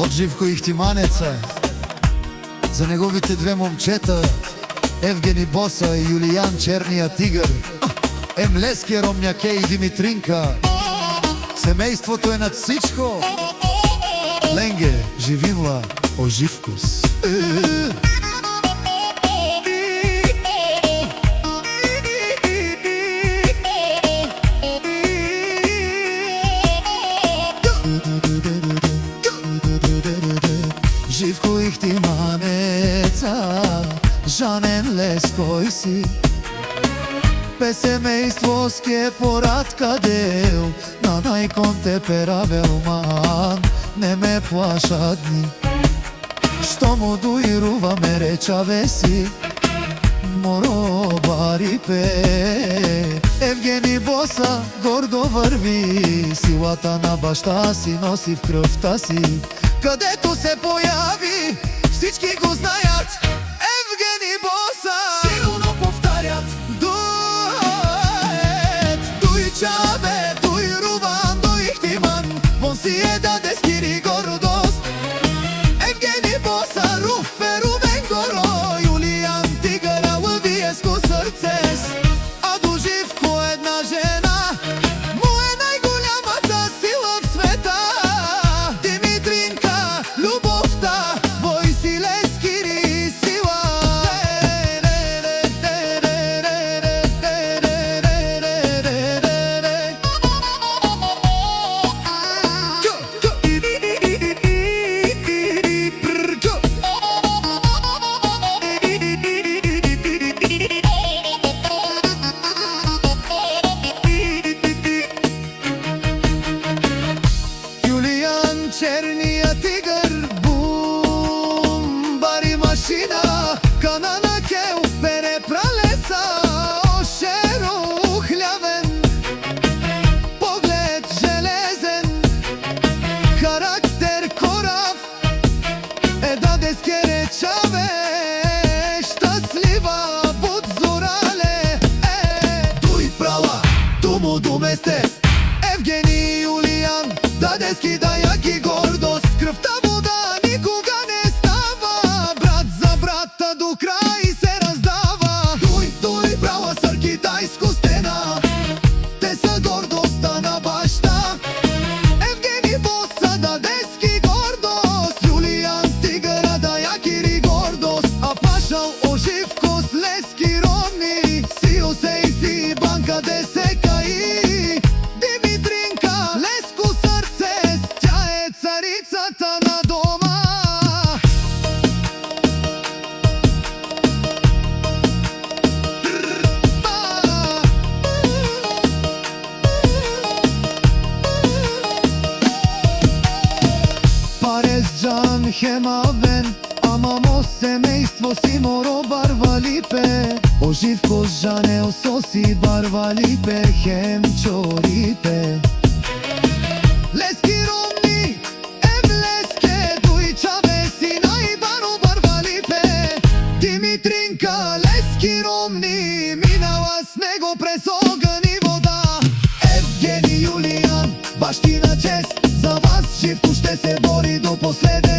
От Живко Ихтиманеца за неговите две момчета Евгени Боса и Юлиян Черния тигър, Емлески Ромняке и Димитринка. Семейството е над всичко. Ленге, живинла, оживкус. Живко Ихтиманеца, Жанен Леской си, пе семейство ске порадка дел, на най-конте перавел ман, не ме плаша дни. Що му дуирува ме речаве си, моро бари пе. Евгени Боса гордо върви, силата на баща си носи в кръвта си. Където се появи, всички го знаят. Евгени Боса сигурно повтарят: дует, дуй чабе, дуй руван, дуй ихтиман, вон си е даде скири гордост. Евгени Боса, руфе, рубен горо, Юлиян тигъра, лъвиеско сърцес. А до Живко една жена, му е най-голямата сила в света. Димитринка, любовта, Войсиле скири сила. Юлиян Черния тигър, бум, бари машина, канана кел, пере пралеса, ошеро хлявен, поглед железен, характер корав, даде скере чаве, щастлива будзорале. Дуй прала, думо думесте, Евгени Юлиян, дадески даяки гордост. Кръвта вода никога не става, брат за брата до край се раздава. Дуй брала сър китайско стена, те са гордостта на баща. Евгени Боса, дадески гордост, Юлиян тигъра, даякири гордост. А пашал оживко с лески ромни, си осей си банка десека и Димитринка, леско сърце, тя е царицата на дома. Парес Джан Хемавен, амамо семейство си моро барвалипе. Оживко с Жанел соси барвалипе, хем чорипе. Лески ромни, Емлеске, дуй чаве си най-баро барвалипе. Димитринка, лески ромни, минала с него през огън и вода. Евгени Юлиян, бащина чест, за вас Живко ще се бори до последен.